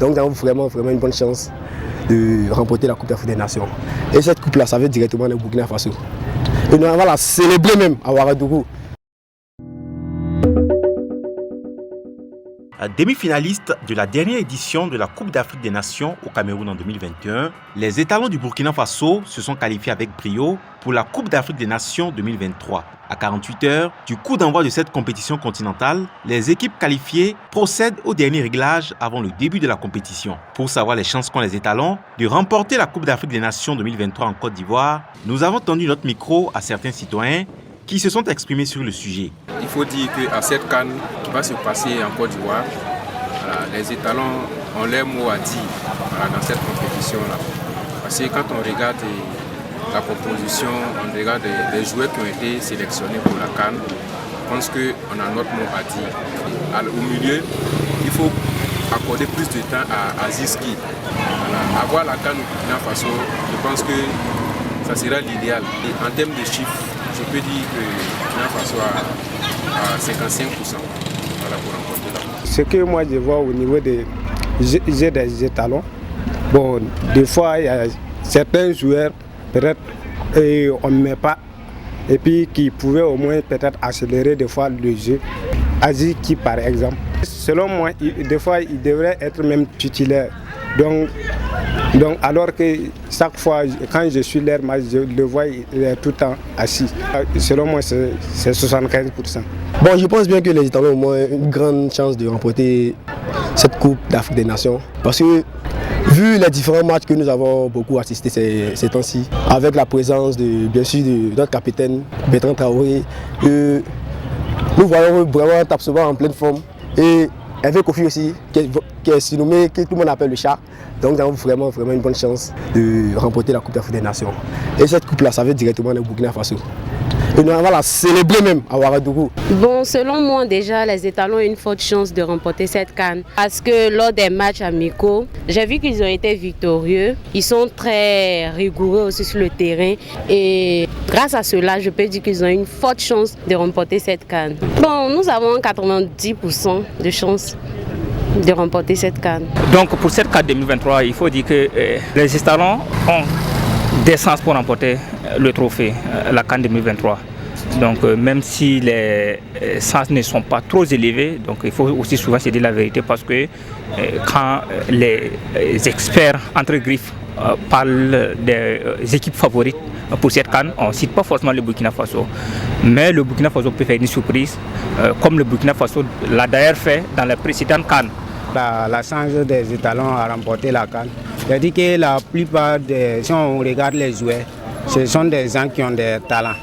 Donc nous avons vraiment une bonne chance de remporter la Coupe d'Afrique des Nations. Et cette coupe-là, ça va directement au Burkina Faso. Et nous allons la célébrer même à Ouagadougou. Demi-finaliste de la dernière édition de la Coupe d'Afrique des Nations au Cameroun en 2021, les étalons du Burkina Faso se sont qualifiés avec brio pour la Coupe d'Afrique des Nations 2023. À 48 heures du coup d'envoi de cette compétition continentale, les équipes qualifiées procèdent au dernier réglage avant le début de la compétition. Pour savoir les chances qu'ont les étalons de remporter la Coupe d'Afrique des Nations 2023 en Côte d'Ivoire, nous avons tendu notre micro à certains citoyens qui se sont exprimés sur le sujet. Il faut dire qu'à cette CAN qui va se passer en Côte d'Ivoire, les étalons ont leur mot à dire dans cette compétition-là. Parce que quand on regarde la composition, on regarde les joueurs qui ont été sélectionnés pour la CAN, je pense qu'on a notre mot à dire. Au milieu, il faut accorder plus de temps à Ziski. Voilà. Avoir la CAN au Burkina Faso, je pense que ça sera l'idéal. En termes de chiffres, je peux dire que Burkina Faso a 55%. Voilà, pour remporter la CAN. Ce que moi je vois au niveau des étalons, bon, des fois il y a certains joueurs, peut-être on ne met pas, et puis qui pouvaient au moins peut-être accélérer des fois le jeu. Aziki par exemple, selon moi, des fois il devrait être même titulaire. Donc alors que chaque fois quand je suis leur match, je le vois, il est tout le temps assis. Selon moi c'est 75%. Bon, je pense bien que les étalons ont au moins une grande chance de remporter cette Coupe d'Afrique des Nations. Parce que vu les différents matchs que nous avons beaucoup assistés ces temps-ci, avec la présence bien sûr de notre capitaine Bertrand Traoré, nous voyons vraiment Tapsoba en pleine forme. Et Hervé Kofi aussi, qui est surnommé, que tout le monde appelle le chat. Donc nous avons vraiment une bonne chance de remporter la Coupe d'Afrique des Nations. Et cette coupe-là, ça va directement au Burkina Faso. Et nous allons la célébrer même à Ouagadougou. Bon, selon moi déjà, les étalons ont une forte chance de remporter cette CAN. Parce que lors des matchs amicaux, j'ai vu qu'ils ont été victorieux. Ils sont très rigoureux aussi sur le terrain. Et grâce à cela, je peux dire qu'ils ont une forte chance de remporter cette CAN. Bon, nous avons 90% de chance de remporter cette CAN. Donc pour cette CAN 2023, il faut dire que les étalons ont des chances pour remporter le trophée, la CAN 2023. Donc même si les chances ne sont pas trop élevées, donc il faut aussi souvent se dire la vérité parce que quand les experts entre griffes parlent des équipes favorites pour cette CAN, on ne cite pas forcément le Burkina Faso. Mais le Burkina Faso peut faire une surprise, comme le Burkina Faso l'a d'ailleurs fait dans les précédentes CAN. La chance des étalons à remporter la CAN. C'est-à-dire que la plupart si on regarde les joueurs, ce sont des gens qui ont des talents.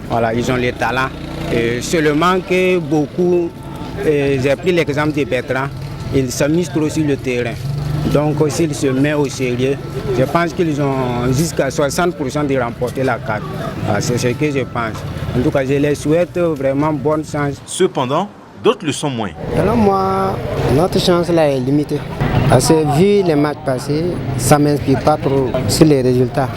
Voilà, ils ont les talents. Et seulement que beaucoup, j'ai pris l'exemple de Bertrand, il s'amuse trop sur le terrain. Donc s'il se met au sérieux, je pense qu'ils ont jusqu'à 60% de remporter la CAN. C'est ce que je pense. En tout cas, je les souhaite vraiment bonne chance. Cependant, d'autres le sont moins. Alors moi, notre chance là est limitée. Parce que vu les matchs passés, ça ne m'inspire pas trop sur les résultats.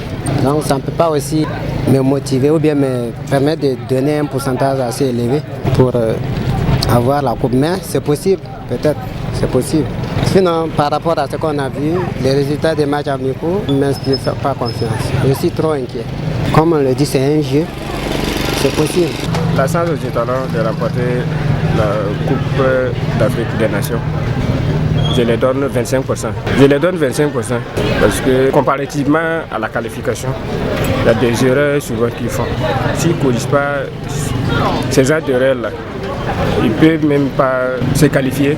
Donc ça ne peut pas aussi me motiver ou bien me permettre de donner un pourcentage assez élevé pour avoir la coupe. Mais c'est possible, peut-être, c'est possible. Sinon, par rapport à ce qu'on a vu, les résultats des matchs amicaux ne m'inspirent pas confiance. Je suis trop inquiet. Comme on le dit, c'est un jeu, c'est possible. La chance aux étalons de remporter la Coupe d'Afrique des Nations, je les donne 25%. Je les donne 25% parce que comparativement à la qualification, il y a des erreurs souvent qu'ils font. S'ils ne corrigent pas ces genres d'erreurs-là, ils ne peuvent même pas se qualifier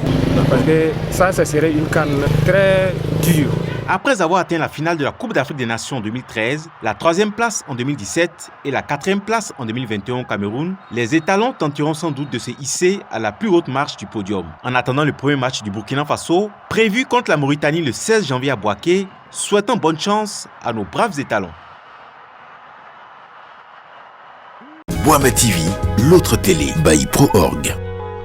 parce que ça serait une CAN très dure. Après avoir atteint la finale de la Coupe d'Afrique des Nations en 2013, la 3e place en 2017 et la 4e place en 2021 au Cameroun, les étalons tenteront sans doute de se hisser à la plus haute marche du podium. En attendant le premier match du Burkina Faso, prévu contre la Mauritanie le 16 janvier à Bouaké, souhaitons bonne chance à nos braves étalons. Boama TV, l'autre télé by Pro Org.